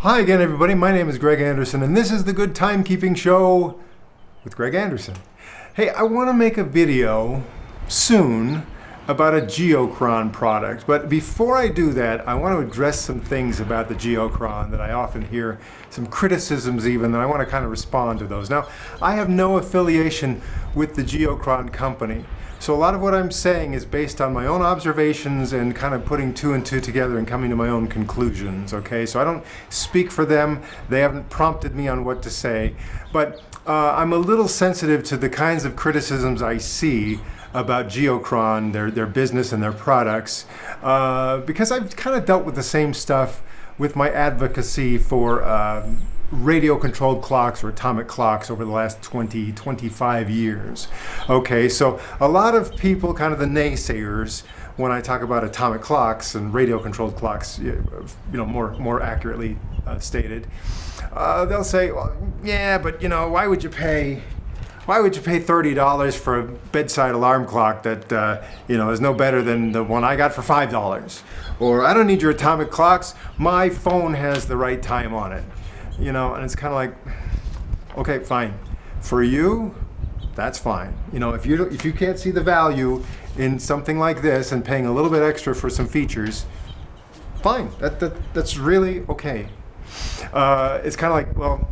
Hi again, everybody. My name is Greg Anderson, and this is the Good Timekeeping Show with Greg Anderson. Hey, I want to make a video soon about a Geochron product, but before I do that, I want to address some things about the Geochron that I often hear, some criticisms even, and I want to kind of respond to those. Now, I have no affiliation with the Geochron company, so a lot of what I'm saying is based on my own observations and kind of putting two and two together and coming to my own conclusions, okay? So I don't speak for them. They haven't prompted me on what to say, but I'm a little sensitive to the kinds of criticisms I see about Geochron, their business and their products, because I've kind of dealt with the same stuff with my advocacy for radio-controlled clocks or atomic clocks over the last 25 years. Okay, so a lot of people, kind of the naysayers, when I talk about atomic clocks and radio-controlled clocks, more accurately stated, they'll say, well, yeah, but why would you pay $30 for a bedside alarm clock that is no better than the one I got for $5? Or I don't need your atomic clocks. My phone has the right time on it. And it's kind of like, okay, fine. For you, that's fine. If you can't see the value in something like this and paying a little bit extra for some features, fine. That's really okay. It's kind of like, well,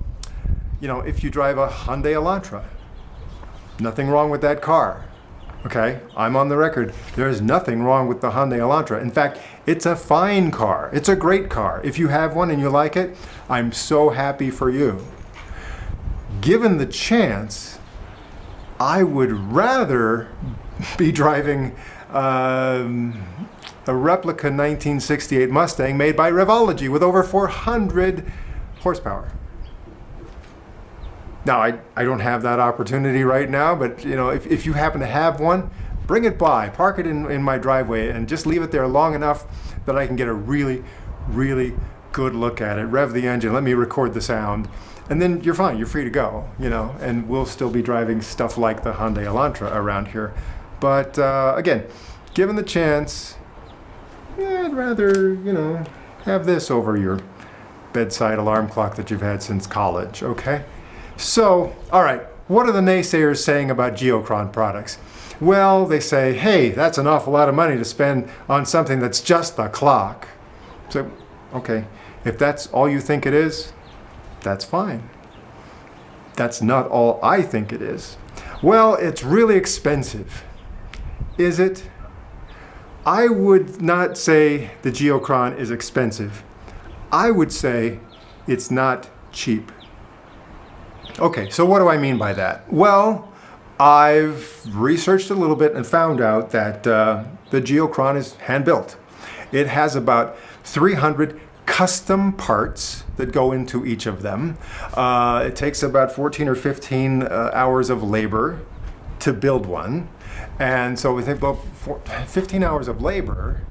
if you drive a Hyundai Elantra, nothing wrong with that car. Okay, I'm on the record. There is nothing wrong with the Hyundai Elantra. In fact, it's a fine car. It's a great car. If you have one and you like it, I'm so happy for you. Given the chance, I would rather be driving a replica 1968 Mustang made by Revology with over 400 horsepower. Now, I don't have that opportunity right now, but if you happen to have one, bring it by, park it in my driveway, and just leave it there long enough that I can get a really, really good look at it. Rev the engine, let me record the sound, and then you're fine, you're free to go, and we'll still be driving stuff like the Hyundai Elantra around here. But again, given the chance, I'd rather, have this over your bedside alarm clock that you've had since college, okay? So, all right, what are the naysayers saying about Geochron products? Well, they say, hey, that's an awful lot of money to spend on something that's just a clock. So, okay, if that's all you think it is, that's fine. That's not all I think it is. Well, it's really expensive. Is it? I would not say the Geochron is expensive. I would say it's not cheap. Okay, so what do I mean by that? Well, I've researched a little bit and found out that the Geochron is hand-built. It has about 300 custom parts that go into each of them. It takes about 14 or 15 hours of labor to build one. And so we think, well, 15 hours of labor,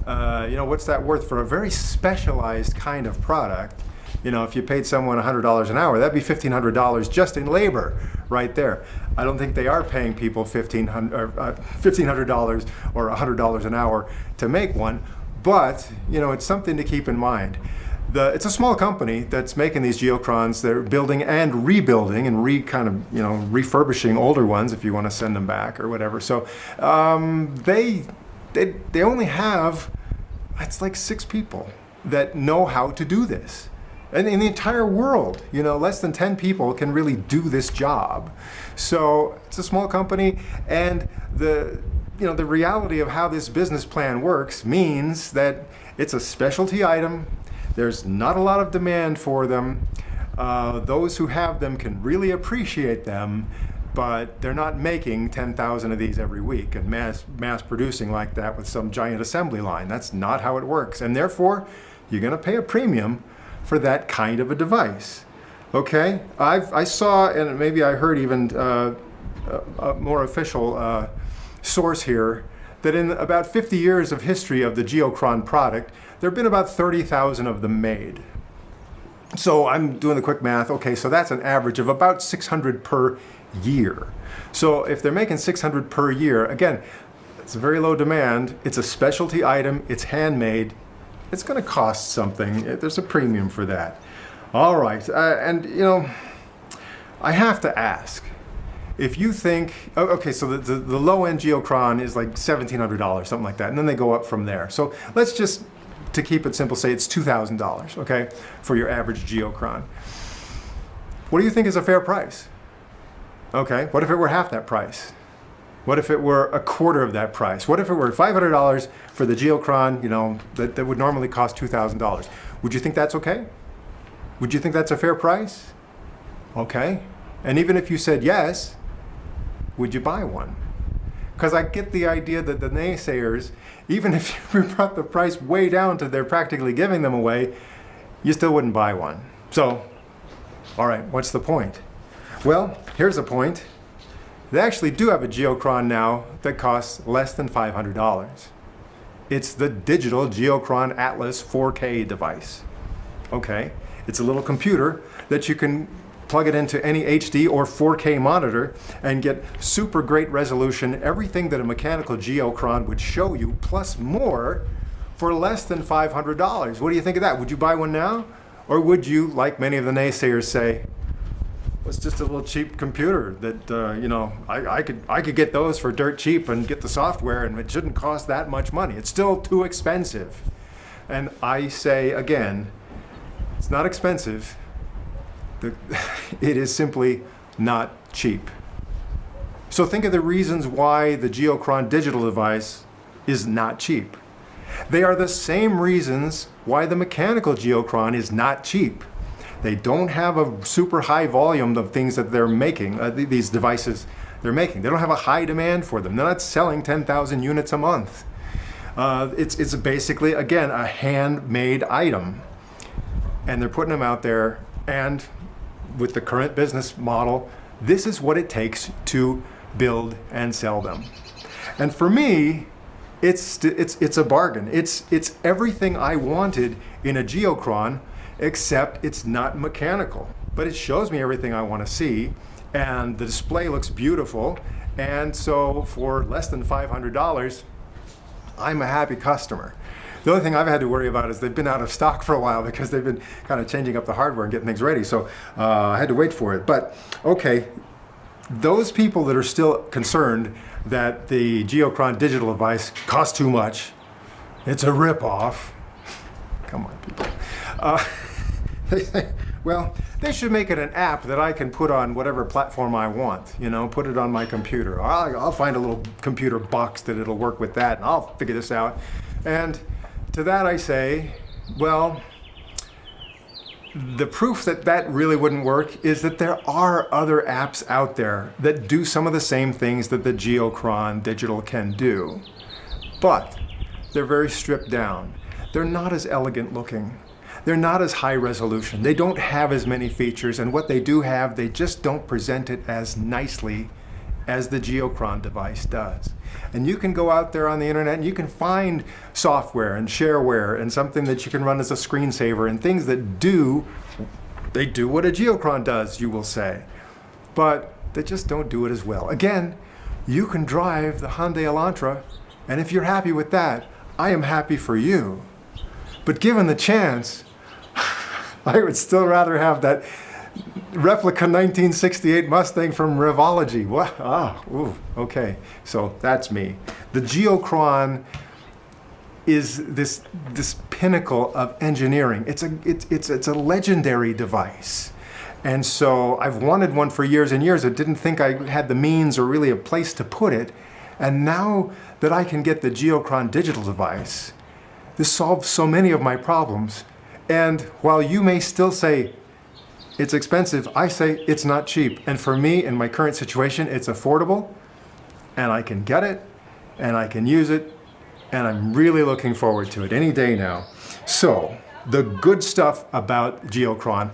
what's that worth for a very specialized kind of product? If you paid someone $100 an hour, that'd be $1,500 just in labor right there. I don't think they are paying people $1,500 or $100 an hour to make one, but it's something to keep in mind. It's a small company that's making these Geochrons. They're building and rebuilding and refurbishing older ones if you want to send them back or whatever. So they only have, it's like 6 people that know how to do this. And in the entire world, less than 10 people can really do this job. So it's a small company, and the reality of how this business plan works means that it's a specialty item. There's not a lot of demand for them. Those who have them can really appreciate them, but they're not making 10,000 of these every week and mass producing like that with some giant assembly line. That's not how it works. And therefore, you're going to pay a premium for that kind of a device. Okay, I saw, and maybe I heard even a more official source here, that in about 50 years of history of the Geochron product, there have been about 30,000 of them made. So I'm doing the quick math. Okay, so that's an average of about 600 per year. So if they're making 600 per year, again, it's a very low demand. It's a specialty item. It's handmade. It's going to cost something. There's a premium for that. All right, and you know, I have to ask, if you think, okay, so the low-end Geochron is like $1,700, something like that, and then they go up from there. So let's just, to keep it simple, say it's $2,000, okay, for your average Geochron. What do you think is a fair price? Okay, what if it were half that price? What if it were a quarter of that price? What if it were $500 for the Geochron, you know, that would normally cost $2,000? Would you think that's okay? Would you think that's a fair price? Okay. And even if you said yes, would you buy one? Because I get the idea that the naysayers, even if you brought the price way down to they're practically giving them away, you still wouldn't buy one. So, all right, what's the point? Well, here's the point. They actually do have a Geochron now that costs less than $500. It's the digital Geochron Atlas 4K device. Okay, it's a little computer that you can plug it into any HD or 4K monitor and get super great resolution, everything that a mechanical Geochron would show you, plus more, for less than $500. What do you think of that? Would you buy one now? Or would you, like many of the naysayers say, it's just a little cheap computer that, you know, I could get those for dirt cheap and get the software and it shouldn't cost that much money. It's still too expensive. And I say again, it's not expensive. It is simply not cheap. So think of the reasons why the Geochron digital device is not cheap. They are the same reasons why the mechanical Geochron is not cheap. They don't have a super high volume of things that they're making, these devices they're making. They don't have a high demand for them. They're not selling 10,000 units a month. It's basically, again, a handmade item. And they're putting them out there, and with the current business model, this is what it takes to build and sell them. And for me, it's a bargain. It's everything I wanted in a Geochron, except it's not mechanical. But it shows me everything I want to see, and the display looks beautiful, and so for less than $500, I'm a happy customer. The only thing I've had to worry about is they've been out of stock for a while because they've been kind of changing up the hardware and getting things ready, so I had to wait for it. But okay, those people that are still concerned that the Geochron digital device costs too much, it's a rip-off. Come on, people. Well, they should make it an app that I can put on whatever platform I want, you know, put it on my computer. I'll find a little computer box that it'll work with that, and I'll figure this out. And to that I say, well, the proof that that really wouldn't work is that there are other apps out there that do some of the same things that the Geochron digital can do. But they're very stripped down. They're not as elegant looking. They're not as high resolution. They don't have as many features, and what they do have, they just don't present it as nicely as the Geochron device does. And you can go out there on the internet and you can find software and shareware and something that you can run as a screensaver and things that do what a Geochron does, you will say. But they just don't do it as well. Again, you can drive the Hyundai Elantra, and if you're happy with that, I am happy for you. But given the chance, I would still rather have that replica 1968 Mustang from Revology. What? Okay. So that's me. The Geochron is this pinnacle of engineering. It's a legendary device. And so I've wanted one for years and years. I didn't think I had the means or really a place to put it. And now that I can get the Geochron digital device, this solves so many of my problems. And while you may still say it's expensive, I say it's not cheap. And for me, in my current situation, it's affordable, and I can get it, and I can use it, and I'm really looking forward to it any day now. So, the good stuff about Geochron,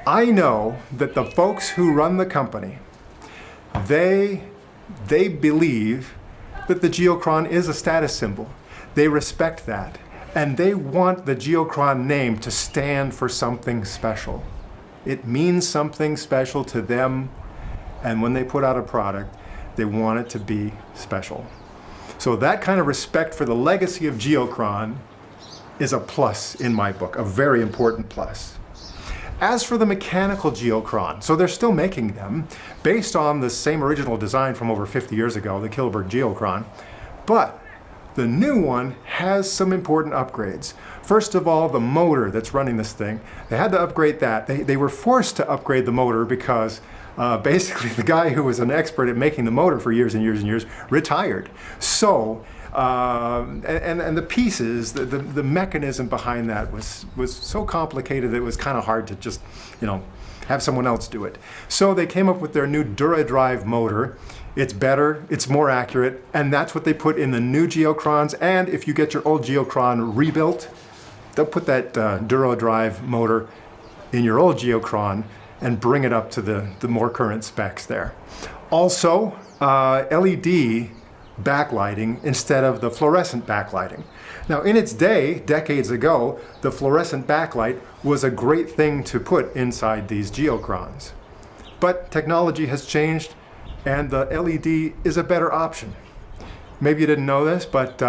I know that the folks who run the company, they believe that the Geochron is a status symbol. They respect that. And they want the Geochron name to stand for something special. It means something special to them, and when they put out a product, they want it to be special. So that kind of respect for the legacy of Geochron is a plus in my book, a very important plus. As for the mechanical Geochron, so they're still making them based on the same original design from over 50 years ago, the Kilberg Geochron, but the new one has some important upgrades. First of all, the motor that's running this thing, they had to upgrade that. They were forced to upgrade the motor because basically the guy who was an expert at making the motor for years and years and years retired. So, and the pieces, the mechanism behind that was so complicated that it was kind of hard to just, have someone else do it. So they came up with their new DuraDrive motor. It's better, it's more accurate, and that's what they put in the new Geochrons. And if you get your old Geochron rebuilt, they'll put that DuraDrive motor in your old Geochron and bring it up to the more current specs there. Also, LED backlighting instead of the fluorescent backlighting. Now, in its day, decades ago, the fluorescent backlight was a great thing to put inside these Geochrons. But technology has changed, and the LED is a better option. Maybe you didn't know this, but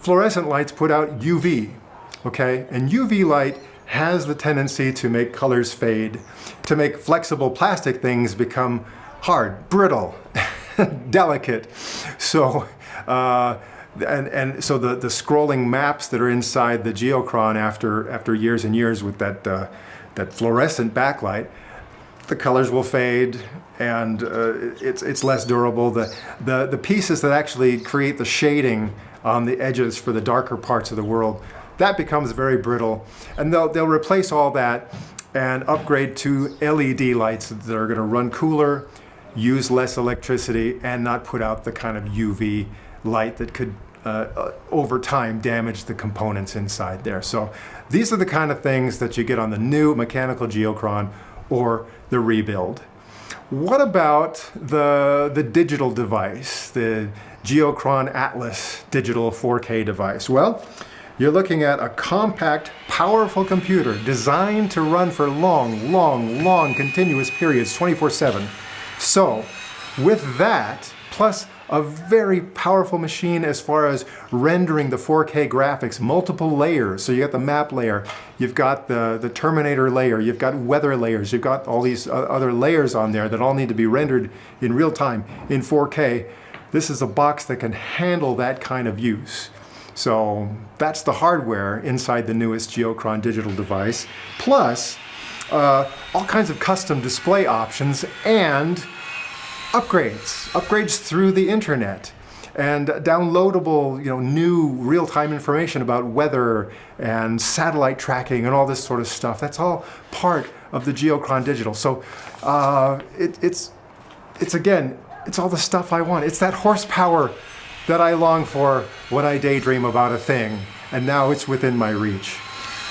fluorescent lights put out UV, okay? And UV light has the tendency to make colors fade, to make flexible plastic things become hard, brittle, delicate. So, so the scrolling maps that are inside the Geochron after years and years with that fluorescent backlight, the colors will fade, and it's less durable. The pieces that actually create the shading on the edges for the darker parts of the world, that becomes very brittle, and they'll replace all that and upgrade to LED lights that are going to run cooler, use less electricity, and not put out the kind of UV light that could over time damage the components inside there. So these are the kind of things that you get on the new mechanical Geochron or the rebuild. What about the digital device, the Geochron Atlas digital 4K device? Well, you're looking at a compact, powerful computer designed to run for long continuous periods, 24/7. So, with that, plus a very powerful machine as far as rendering the 4K graphics, multiple layers. So you got the map layer, you've got the Terminator layer, you've got weather layers, you've got all these other layers on there that all need to be rendered in real time in 4K. This is a box that can handle that kind of use. So that's the hardware inside the newest Geochron digital device, plus all kinds of custom display options and upgrades through the internet, and downloadable, new real-time information about weather and satellite tracking and all this sort of stuff. That's all part of the Geochron digital. So it's all the stuff I want. It's that horsepower that I long for when I daydream about a thing, and now it's within my reach.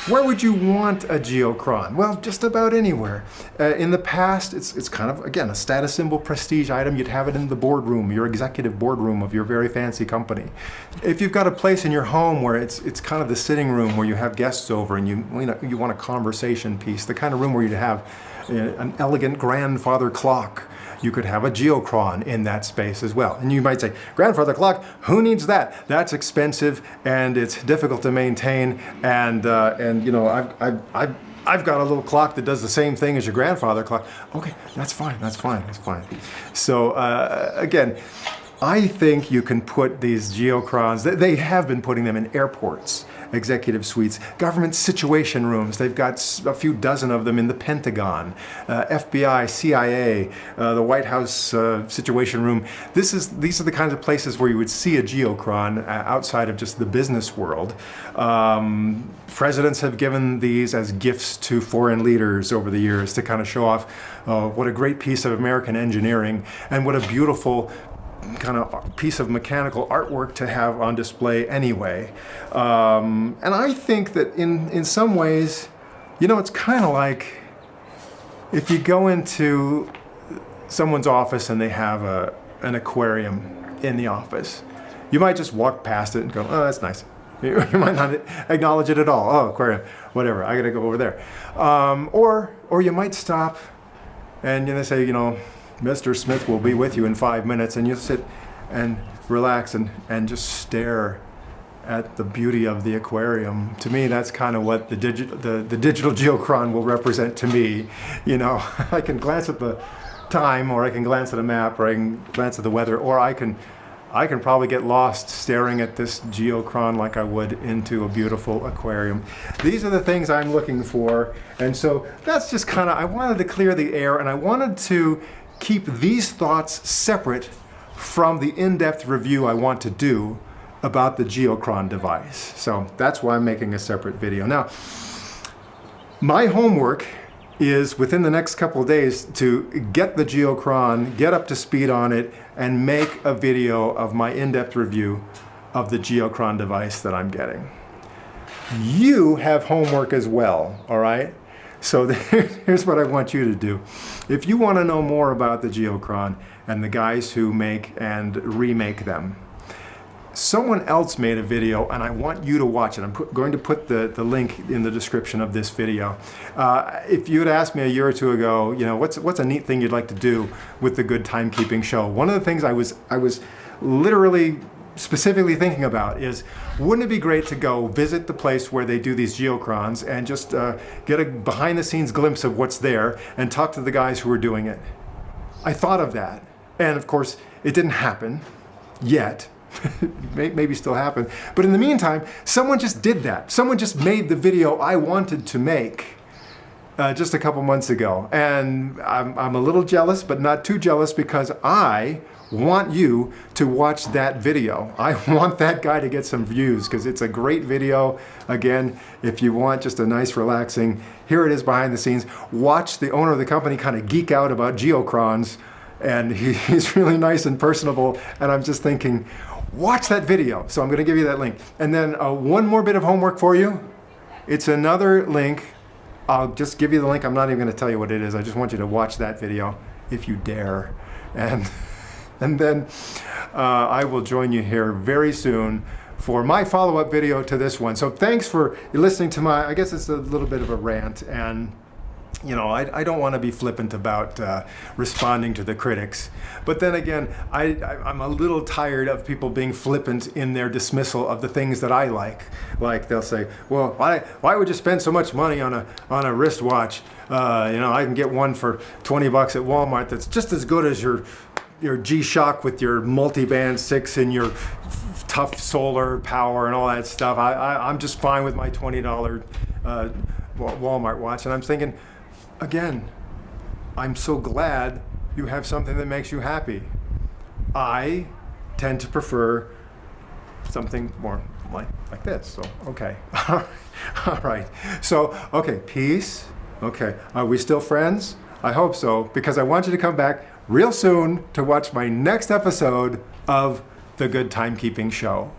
Where would you want a Geochron? Well, just about anywhere. In the past, it's kind of, again, a status symbol, prestige item. You'd have it in the boardroom, your executive boardroom of your very fancy company. If you've got a place in your home where it's kind of the sitting room where you have guests over and you want a conversation piece, the kind of room where you'd have an elegant grandfather clock, you could have a Geochron in that space as well. And you might say, grandfather clock, who needs that? That's expensive and it's difficult to maintain. And I've got a little clock that does the same thing as your grandfather clock. Okay, that's fine. So again, I think you can put these Geochrons, they have been putting them in airports, executive suites, government situation rooms. They've got a few dozen of them in the Pentagon, FBI, CIA, the White House situation room. These are the kinds of places where you would see a Geochron outside of just the business world. Presidents have given these as gifts to foreign leaders over the years to kind of show off what a great piece of American engineering and what a beautiful kind of piece of mechanical artwork to have on display anyway. And I think that in some ways, it's kind of like if you go into someone's office and they have an aquarium in the office, you might just walk past it and go, oh, that's nice. You might not acknowledge it at all. Oh, aquarium, whatever, I gotta go over there. Or you might stop and they say, Mr. Smith will be with you in 5 minutes, and you sit and relax and just stare at the beauty of the aquarium. To me, that's kind of what the digital Geochron will represent to me. You know, I can glance at the time, or I can glance at a map, or I can glance at the weather, or I can probably get lost staring at this Geochron like I would into a beautiful aquarium. These are the things I'm looking for, and so that's just kind of, I wanted to clear the air, and I wanted to keep these thoughts separate from the in-depth review I want to do about the Geochron device. So that's why I'm making a separate video. Now, my homework is within the next couple of days to get the Geochron, get up to speed on it, and make a video of my in-depth review of the Geochron device that I'm getting. You have homework as well, all right? So here's what I want you to do. If you want to know more about the Geochron and the guys who make and remake them, someone else made a video and I want you to watch it. I'm going to put the link in the description of this video. If you had asked me a year or two ago, you know, what's a neat thing you'd like to do with the Good Timekeeping Show? One of the things I was literally specifically thinking about is, wouldn't it be great to go visit the place where they do these Geochrons and just get a behind the scenes glimpse of what's there and talk to the guys who are doing it? I thought of that. And of course, it didn't happen yet. Maybe still happen. But in the meantime, someone just did that. Someone just made the video I wanted to make just a couple months ago. And I'm a little jealous, but not too jealous, because I want you to watch that video. I want that guy to get some views because it's a great video. Again, if you want just a nice relaxing, here it is behind the scenes. Watch the owner of the company kind of geek out about Geochrons, and he's really nice and personable, and I'm just thinking, watch that video. So I'm going to give you that link. And then one more bit of homework for you. It's another link. I'll just give you the link. I'm not even going to tell you what it is. I just want you to watch that video if you dare. And then I will join you here very soon for my follow-up video to this one. So thanks for listening to my, I guess it's a little bit of a rant, and you know, I don't want to be flippant about responding to the critics. But then again, I'm a little tired of people being flippant in their dismissal of the things that I like. Like they'll say, well, why would you spend so much money on a wristwatch? You know, I can get one for 20 bucks at Walmart that's just as good as your G-Shock with your multi-band 6 and your tough solar power and all that stuff. I'm just fine with my $20 Walmart watch. And I'm thinking, again, I'm so glad you have something that makes you happy. I tend to prefer something more like this. So, okay. All right. So, okay, peace. Okay. Are we still friends? I hope so, because I want you to come back real soon to watch my next episode of The Good Timekeeping Show.